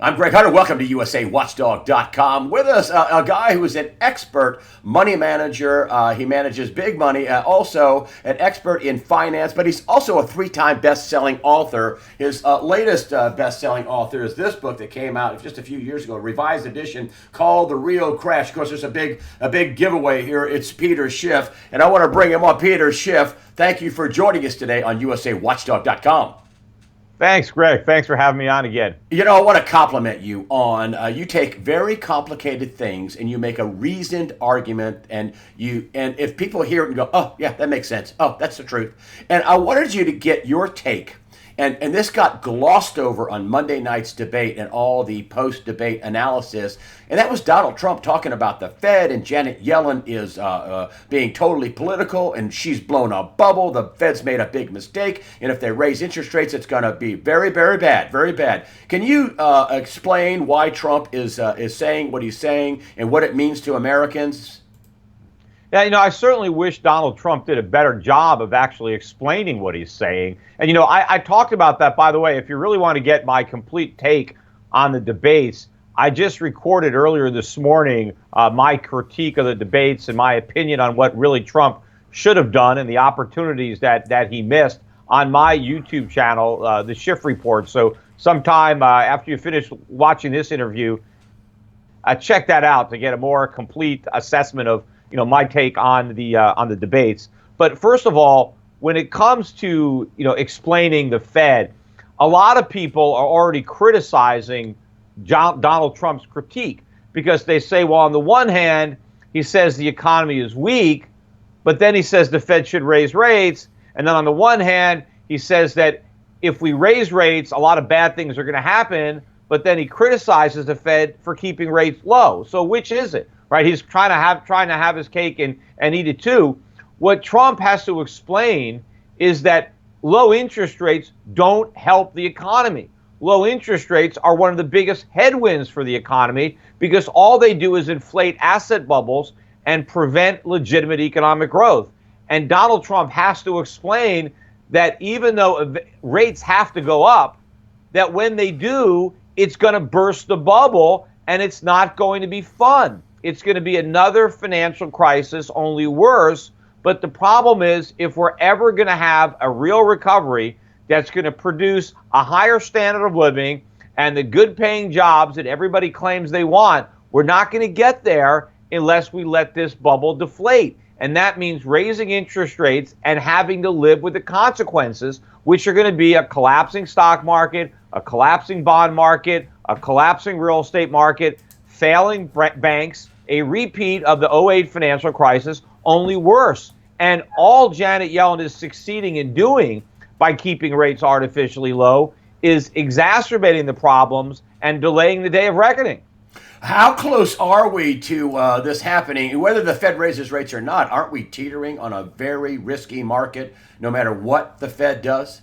I'm Greg Hunter. Welcome to USAWatchdog.com. With us, a guy who is an expert money manager. He manages big money, also an expert in finance, but he's also a three-time best-selling author. His latest best-selling author is this book that came out just a few years ago, a revised edition called The Real Crash. Of course, there's a big giveaway here. It's Peter Schiff, and I want to bring him on. Peter Schiff, thank you for joining us today on USAWatchdog.com. Thanks, Greg. Thanks for having me on again. You know, I want to compliment you on you take very complicated things and you make a reasoned argument, and if people hear it and go, oh, yeah, that makes sense. Oh, that's the truth. And I wanted you to get your take. And this got glossed over on Monday night's debate and all the post-debate analysis. And that was Donald Trump talking about the Fed, and Janet Yellen is being totally political, and she's blown a bubble. The Fed's made a big mistake, and if they raise interest rates, it's going to be very, very bad, very bad. Can you explain why Trump is saying what he's saying and what it means to Americans? Yeah, I certainly wish Donald Trump did a better job of actually explaining what he's saying. And, I talked about that, by the way. If you really want to get my complete take on the debates, I just recorded earlier this morning my critique of the debates and my opinion on what really Trump should have done and the opportunities that he missed on my YouTube channel, The Schiff Report. So sometime after you finish watching this interview, check that out to get a more complete assessment of my take on the debates. But first of all, when it comes to explaining the Fed, a lot of people are already criticizing Donald Trump's critique because they say, well, on the one hand, he says the economy is weak, but then he says the Fed should raise rates. And then on the one hand, he says that if we raise rates, a lot of bad things are going to happen. But then he criticizes the Fed for keeping rates low. So which is it? Right? He's trying to have his cake and eat it too. What Trump has to explain is that low interest rates don't help the economy. Low interest rates are one of the biggest headwinds for the economy because all they do is inflate asset bubbles and prevent legitimate economic growth. And Donald Trump has to explain that even though rates have to go up, that when they do, it's going to burst the bubble and it's not going to be fun. It's going to be another financial crisis, only worse. But the problem is, if we're ever going to have a real recovery that's going to produce a higher standard of living and the good paying jobs that everybody claims they want, we're not going to get there unless we let this bubble deflate. And that means raising interest rates and having to live with the consequences, which are going to be a collapsing stock market, a collapsing bond market, a collapsing real estate market, failing banks, a repeat of the '08 financial crisis, only worse. And all Janet Yellen is succeeding in doing by keeping rates artificially low is exacerbating the problems and delaying the day of reckoning. How close are we to this happening? Whether the Fed raises rates or not, aren't we teetering on a very risky market no matter what the Fed does?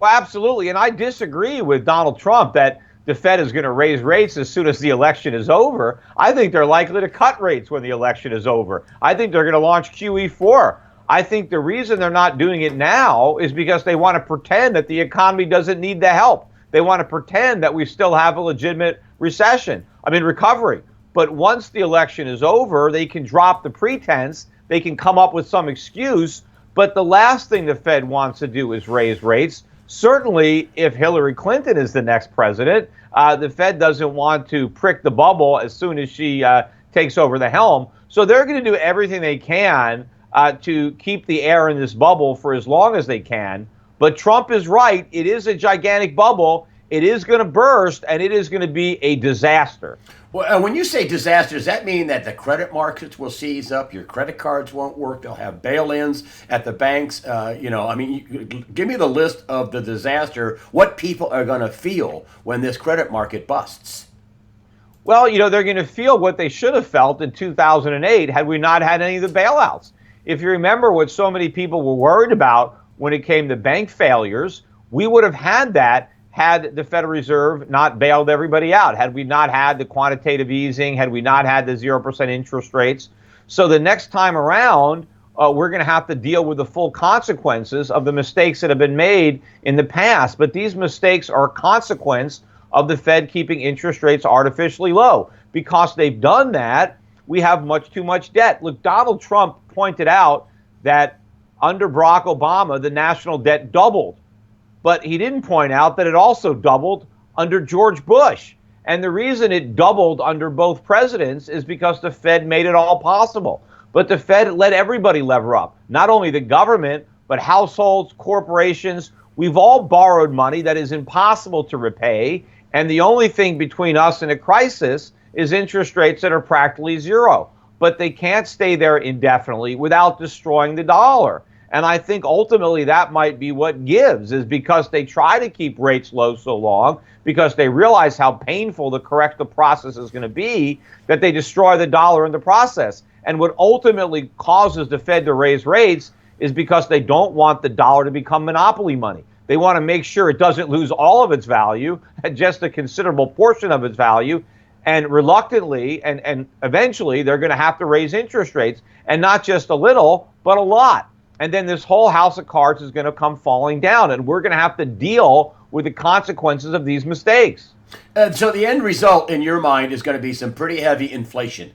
Well, absolutely. And I disagree with Donald Trump that the Fed is going to raise rates as soon as the election is over. I think they're likely to cut rates when the election is over. I think they're going to launch QE4. I think the reason they're not doing it now is because they want to pretend that the economy doesn't need the help. They want to pretend that we still have a legitimate recovery. But once the election is over, they can drop the pretense. They can come up with some excuse. But the last thing the Fed wants to do is raise rates. Certainly, if Hillary Clinton is the next president, the Fed doesn't want to prick the bubble as soon as she takes over the helm. So they're going to do everything they can to keep the air in this bubble for as long as they can. But Trump is right. It is a gigantic bubble. It is going to burst, and it is going to be a disaster. Well, when you say disaster, does that mean that the credit markets will seize up? Your credit cards won't work. They'll have bail-ins at the banks. Give me the list of the disaster, what people are going to feel when this credit market busts. Well, they're going to feel what they should have felt in 2008 had we not had any of the bailouts. If you remember what so many people were worried about when it came to bank failures, we would have had that had the Federal Reserve not bailed everybody out, had we not had the quantitative easing, had we not had the 0% interest rates. So the next time around, we're going to have to deal with the full consequences of the mistakes that have been made in the past. But these mistakes are a consequence of the Fed keeping interest rates artificially low. Because they've done that, we have much too much debt. Look, Donald Trump pointed out that under Barack Obama, the national debt doubled. But he didn't point out that it also doubled under George Bush. And the reason it doubled under both presidents is because the Fed made it all possible. But the Fed let everybody lever up, not only the government, but households, corporations. We've all borrowed money that is impossible to repay. And the only thing between us and a crisis is interest rates that are practically zero. But they can't stay there indefinitely without destroying the dollar. And I think ultimately that might be what gives, is because they try to keep rates low so long, because they realize how painful the corrective process is going to be, that they destroy the dollar in the process. And what ultimately causes the Fed to raise rates is because they don't want the dollar to become monopoly money. They want to make sure it doesn't lose all of its value, just a considerable portion of its value. And reluctantly and eventually they're going to have to raise interest rates, and not just a little, but a lot. And then this whole house of cards is going to come falling down, and we're going to have to deal with the consequences of these mistakes. So the end result in your mind is going to be some pretty heavy inflation.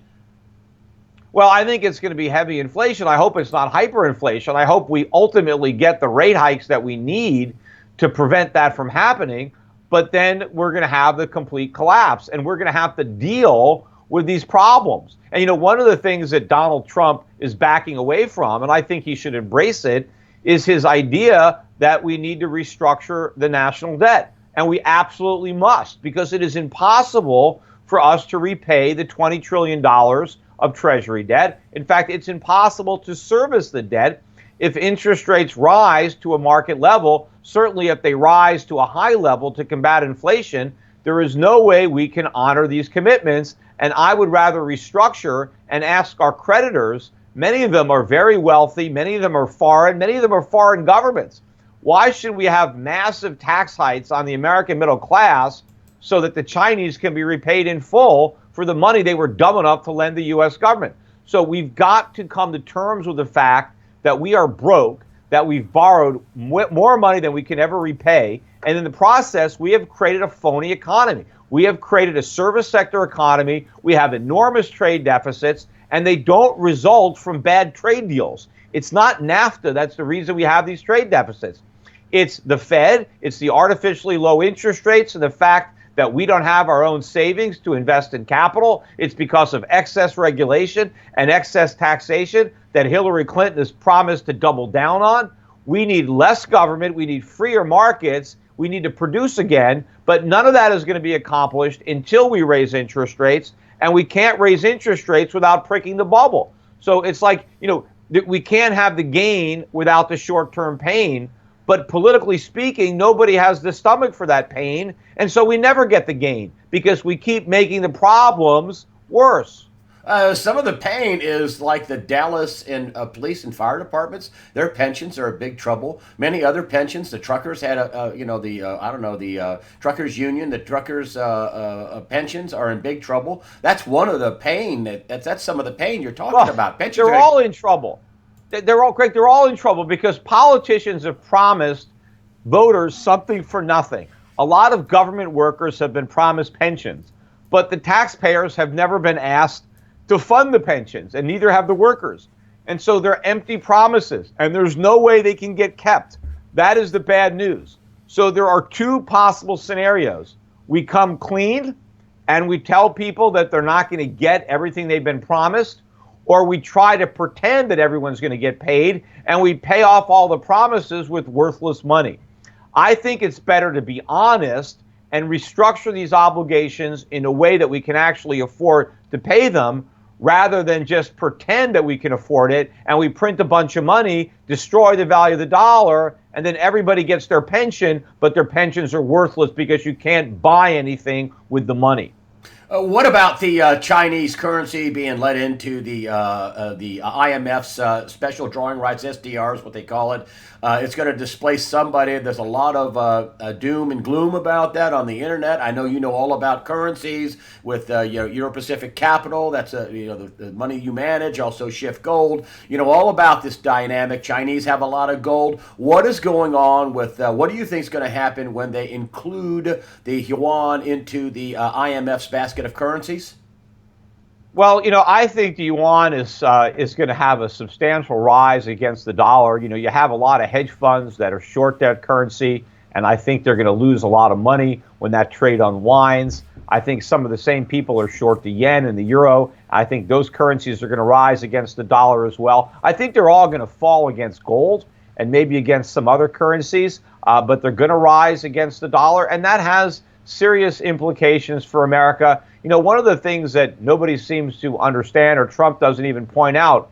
Well, I think it's going to be heavy inflation. I hope it's not hyperinflation. I hope we ultimately get the rate hikes that we need to prevent that from happening. But then we're going to have the complete collapse, and we're going to have to deal with these problems. And, you know, one of the things that Donald Trump is backing away from, and I think he should embrace it, is his idea that we need to restructure the national debt. And we absolutely must, because it is impossible for us to repay the $20 trillion of Treasury debt. In fact, it's impossible to service the debt if interest rates rise to a market level. Certainly if they rise to a high level to combat inflation, there is no way we can honor these commitments. And I would rather restructure and ask our creditors. Many of them are very wealthy. Many of them are foreign. Many of them are foreign governments. Why should we have massive tax hikes on the American middle class so that the Chinese can be repaid in full for the money they were dumb enough to lend the U.S. government? So we've got to come to terms with the fact that we are broke, that we've borrowed more money than we can ever repay. And in the process, we have created a phony economy. We have created a service sector economy. We have enormous trade deficits, and they don't result from bad trade deals. It's not NAFTA that's the reason we have these trade deficits. It's the Fed, it's the artificially low interest rates, and the fact that we don't have our own savings to invest in capital. It's because of excess regulation and excess taxation that Hillary Clinton has promised to double down on. We need less government. We need freer markets. We need to produce again. But none of that is going to be accomplished until we raise interest rates. And we can't raise interest rates without pricking the bubble. So it's like, you know, we can't have the gain without the short-term pain. But politically speaking, nobody has the stomach for that pain. And so we never get the gain because we keep making the problems worse. Some of the pain is like the Dallas and police and fire departments. Their pensions are in big trouble. Many other pensions, the truckers had the truckers union, the truckers pensions are in big trouble. That's one of the pain. That's some of the pain you're talking about. Pensions they're all in trouble. They're all in trouble because politicians have promised voters something for nothing. A lot of government workers have been promised pensions, but the taxpayers have never been asked to fund the pensions, and neither have the workers. And so they're empty promises, and there's no way they can get kept. That is the bad news. So there are two possible scenarios. We come clean, and we tell people that they're not going to get everything they've been promised, or we try to pretend that everyone's going to get paid, and we pay off all the promises with worthless money. I think it's better to be honest and restructure these obligations in a way that we can actually afford to pay them, rather than just pretend that we can afford it and we print a bunch of money, destroy the value of the dollar, and then everybody gets their pension, but their pensions are worthless because you can't buy anything with the money. What about the Chinese currency being let into the IMF's special drawing rights, SDR is what they call it? It's going to displace somebody. There's a lot of doom and gloom about that on the internet. I know you know all about currencies with Euro Pacific Capital. That's the money you manage. Also Schiff Gold. You know all about this dynamic. Chinese have a lot of gold. What is going on with? What do you think is going to happen when they include the yuan into the IMF's basket of currencies? Well, I think the yuan is going to have a substantial rise against the dollar. You have a lot of hedge funds that are short that currency, and I think they're going to lose a lot of money when that trade unwinds. I think some of the same people are short the yen and the euro. I think those currencies are going to rise against the dollar as well. I think they're all going to fall against gold and maybe against some other currencies, but they're going to rise against the dollar, and that has serious implications for America. One of the things that nobody seems to understand, or Trump doesn't even point out,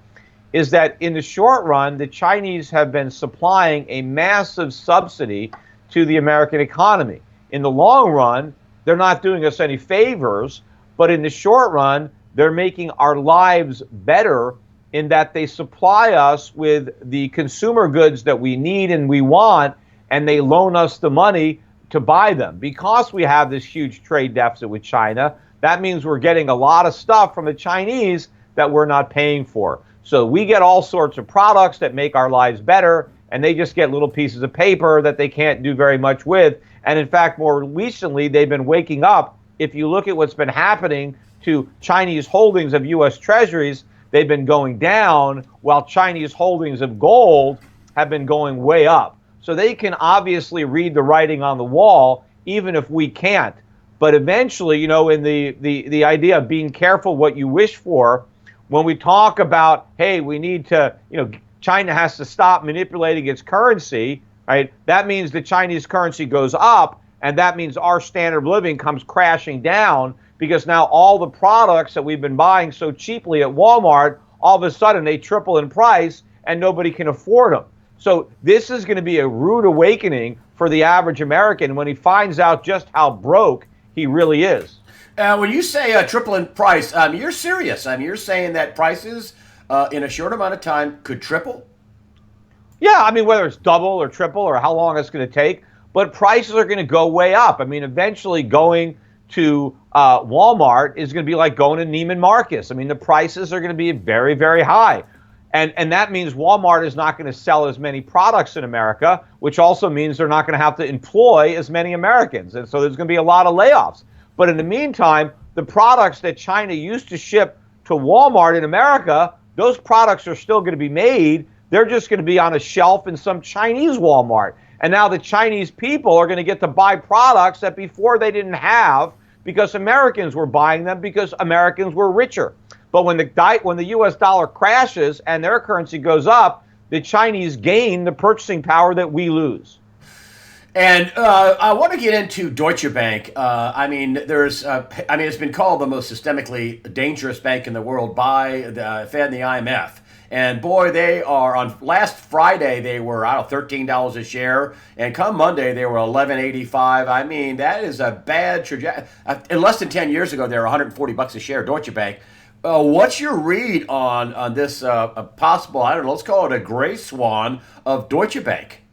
is that in the short run, the Chinese have been supplying a massive subsidy to the American economy. In the long run, they're not doing us any favors, but in the short run, they're making our lives better in that they supply us with the consumer goods that we need and we want, and they loan us the money to buy them. Because we have this huge trade deficit with China, that means we're getting a lot of stuff from the Chinese that we're not paying for. So we get all sorts of products that make our lives better, and they just get little pieces of paper that they can't do very much with. And in fact, more recently, they've been waking up. If you look at what's been happening to Chinese holdings of U.S. Treasuries, they've been going down, while Chinese holdings of gold have been going way up. So they can obviously read the writing on the wall, even if we can't. But eventually, in the idea of being careful what you wish for, when we talk about, hey, we need to, China has to stop manipulating its currency, right? That means the Chinese currency goes up, and that means our standard of living comes crashing down, because now all the products that we've been buying so cheaply at Walmart, all of a sudden they triple in price and nobody can afford them. So this is going to be a rude awakening for the average American when he finds out just how broke he really is. When you say triple in price, you're serious. You're saying that prices in a short amount of time could triple? Yeah, whether it's double or triple or how long it's going to take, but prices are going to go way up. Eventually going to Walmart is going to be like going to Neiman Marcus. The prices are going to be very, very high. And that means Walmart is not going to sell as many products in America, which also means they're not going to have to employ as many Americans. And so there's going to be a lot of layoffs. But in the meantime, the products that China used to ship to Walmart in America, those products are still going to be made. They're just going to be on a shelf in some Chinese Walmart. And now the Chinese people are going to get to buy products that before they didn't have, because Americans were buying them because Americans were richer. But when the U.S. dollar crashes and their currency goes up, the Chinese gain the purchasing power that we lose. And I want to get into Deutsche Bank. It's been called the most systemically dangerous bank in the world by the Fed and the IMF. And boy, they are on. Last Friday they were $13 a share, and come Monday they were $11.85. That is a bad trajectory. In less than 10 years ago, they were $140 a share. Deutsche Bank. What's your read on this possible, let's call it a gray swan of Deutsche Bank?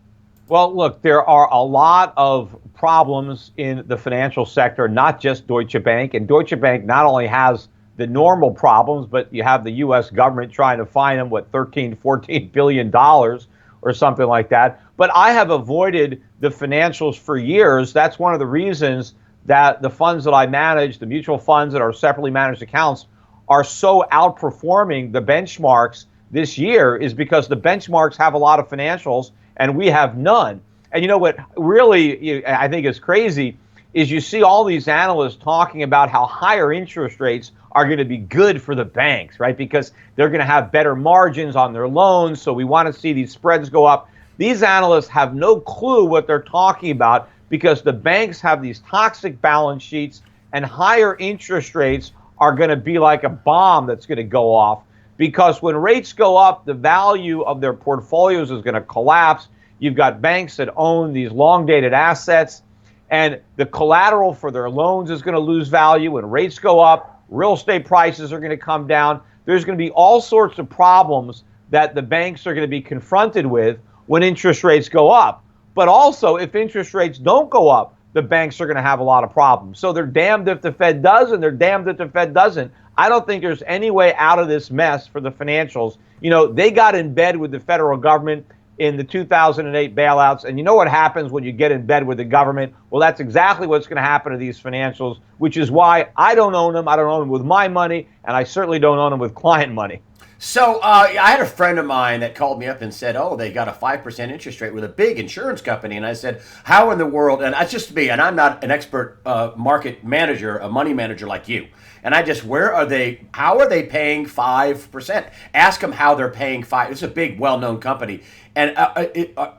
Well, look, there are a lot of problems in the financial sector, not just Deutsche Bank. And Deutsche Bank not only has the normal problems, but you have the U.S. government trying to fine them, $13-14 billion or something like that. But I have avoided the financials for years. That's one of the reasons that the funds that I manage, the mutual funds that are separately managed accounts, are so outperforming the benchmarks this year, is because the benchmarks have a lot of financials and we have none. And you know what really I think is crazy is you see all these analysts talking about how higher interest rates are going to be good for the banks, right? Because they're going to have better margins on their loans. So we want to see these spreads go up. These analysts have no clue what they're talking about, because the banks have these toxic balance sheets, and higher interest rates are going to be like a bomb that's going to go off, because when rates go up, the value of their portfolios is going to collapse. You've got banks that own these long-dated assets, and the collateral for their loans is going to lose value. When rates go up, real estate prices are going to come down. There's going to be all sorts of problems that the banks are going to be confronted with when interest rates go up. But also, if interest rates don't go up, the banks are going to have a lot of problems. So they're damned if the Fed does, and they're damned if the Fed doesn't. I don't think there's any way out of this mess for the financials. You know, they got in bed with the federal government in the 2008 bailouts. And you know what happens when you get in bed with the government? Well, that's exactly what's going to happen to these financials, which is why I don't own them. I don't own them with my money, and I certainly don't own them with client money. So I had a friend of mine that called me up and said, oh, they got a 5% interest rate with a big insurance company. And I said, how in the world? And it's just me, and I'm not an expert market manager, a money manager like you. And I just, how are they paying 5%? Ask them how they're paying 5%. It's a big, well-known company. And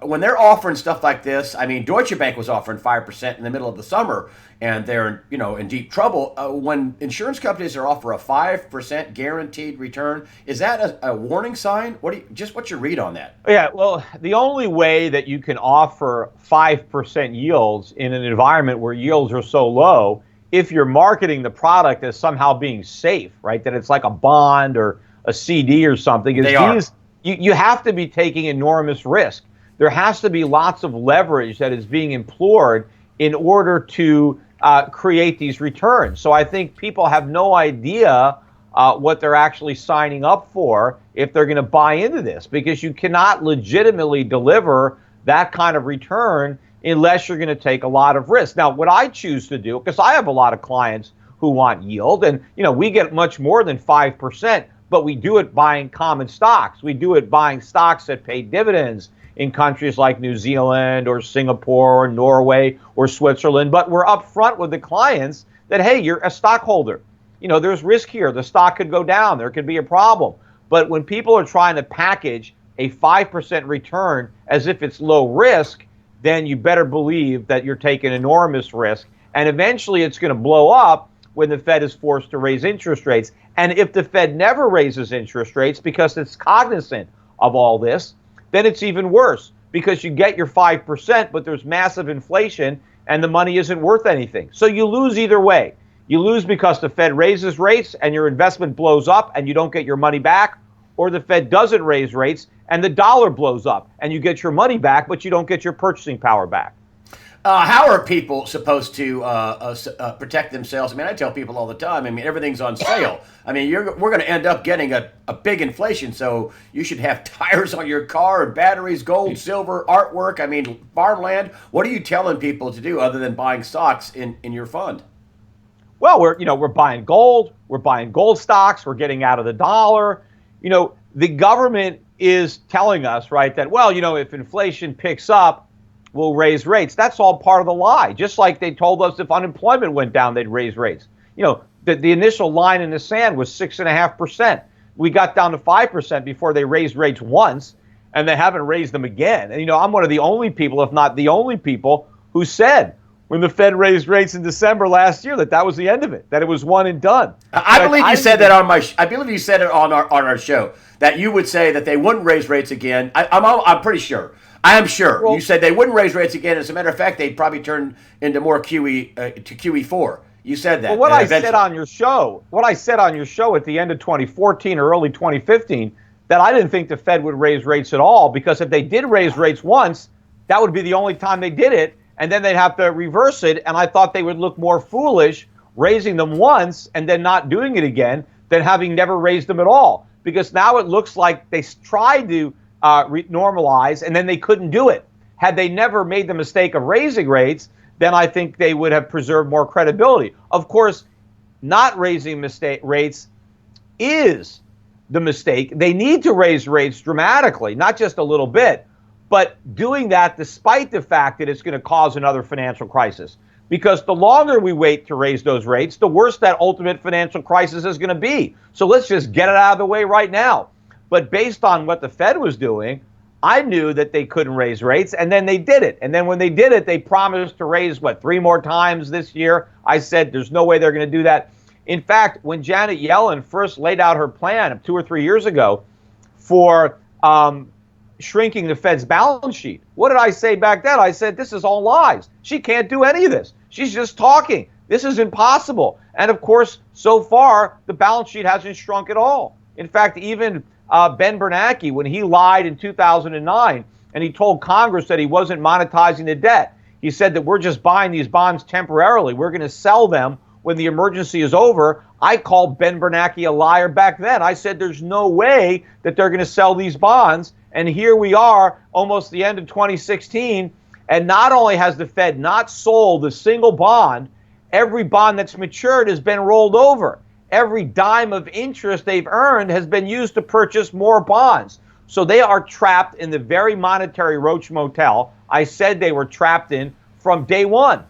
when they're offering stuff like this, I mean, Deutsche Bank was offering 5% in the middle of the summer, and they're, in deep trouble. When insurance companies are offering a 5% guaranteed return, is that a warning sign? What's your read on that? Yeah, well, the only way that you can offer 5% yields in an environment where yields are so low, if you're marketing the product as somehow being safe, right, that it's like a bond or a CD or something, you have to be taking enormous risk. There has to be lots of leverage that is being implored in order to create these returns. So I think people have no idea what they're actually signing up for if they're going to buy into this, because you cannot legitimately deliver that kind of return unless you're going to take a lot of risk. Now, what I choose to do, because I have a lot of clients who want yield, and we get much more than 5%, but we do it buying common stocks. We do it buying stocks that pay dividends in countries like New Zealand or Singapore or Norway or Switzerland. But we're upfront with the clients that, hey, you're a stockholder. There's risk here. The stock could go down. There could be a problem. But when people are trying to package a 5% return as if it's low risk, then you better believe that you're taking enormous risk. And eventually it's going to blow up when the Fed is forced to raise interest rates. And if the Fed never raises interest rates because it's cognizant of all this, then it's even worse, because you get your 5%, but there's massive inflation and the money isn't worth anything. So you lose either way. You lose because the Fed raises rates and your investment blows up and you don't get your money back, or the Fed doesn't raise rates and the dollar blows up and you get your money back, but you don't get your purchasing power back. How are people supposed to protect themselves? I mean, I tell people all the time, everything's on sale. We're going to end up getting a big inflation, so you should have tires on your car and batteries, gold, silver, artwork, farmland. What are you telling people to do other than buying stocks in your fund? Well, we're buying gold. We're buying gold stocks. We're getting out of the dollar. The government is telling us, right, that, if inflation picks up, we'll raise rates. That's all part of the lie. Just like they told us if unemployment went down, they'd raise rates. The initial line in the sand was 6.5%. We got down to 5% before they raised rates once, and they haven't raised them again. And, I'm one of the only people, if not the only people, who said when the Fed raised rates in December last year that was the end of it, that it was one and done. I believe you said that I believe you said it on our show, that you would say that they wouldn't raise rates again. I'm pretty sure. I am sure. Well, you said they wouldn't raise rates again. As a matter of fact, they'd probably turn into more QE to QE4. You said that. Well, what I said on your show at the end of 2014 or early 2015, that I didn't think the Fed would raise rates at all, because if they did raise rates once, that would be the only time they did it, and then they'd have to reverse it. And I thought they would look more foolish raising them once and then not doing it again than having never raised them at all, because now it looks like they tried to normalize, and then they couldn't do it. Had they never made the mistake of raising rates, then I think they would have preserved more credibility. Of course, not raising rates is the mistake. They need to raise rates dramatically, not just a little bit, but doing that despite the fact that it's going to cause another financial crisis. Because the longer we wait to raise those rates, the worse that ultimate financial crisis is going to be. So let's just get it out of the way right now. But based on what the Fed was doing, I knew that they couldn't raise rates, and then they did it. And then when they did it, they promised to raise, 3 more times this year? I said, there's no way they're going to do that. In fact, when Janet Yellen first laid out her plan 2 or 3 years ago for shrinking the Fed's balance sheet. What did I say back then? I said, this is all lies. She can't do any of this. She's just talking. This is impossible. And of course, so far, the balance sheet hasn't shrunk at all. In fact, even Ben Bernanke, when he lied in 2009 and he told Congress that he wasn't monetizing the debt, he said that we're just buying these bonds temporarily. We're going to sell them when the emergency is over. I called Ben Bernanke a liar back then. I said there's no way that they're going to sell these bonds. And here we are, almost the end of 2016. And not only has the Fed not sold a single bond, every bond that's matured has been rolled over. Every dime of interest they've earned has been used to purchase more bonds. So they are trapped in the very monetary Roach Motel I said they were trapped in from day one.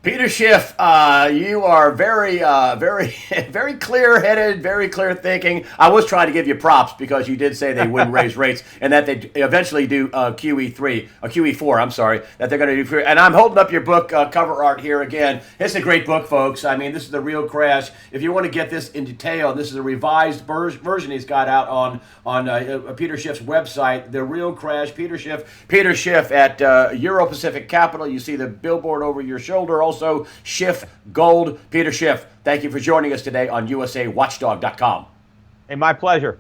Peter Schiff, you are very, very clear-headed, very clear thinking. I was trying to give you props because you did say they wouldn't raise rates and that they eventually do QE3, or QE4, I'm sorry, that they're going to do. And I'm holding up your book cover art here again. It's a great book, folks. I mean, this is The Real Crash. If you want to get this in detail, this is a revised version he's got out on Peter Schiff's website, The Real Crash, Peter Schiff at Euro Pacific Capital. You see the billboard over your shoulder. Also, Schiff Gold. Peter Schiff, thank you for joining us today on USAWatchdog.com. Hey, my pleasure.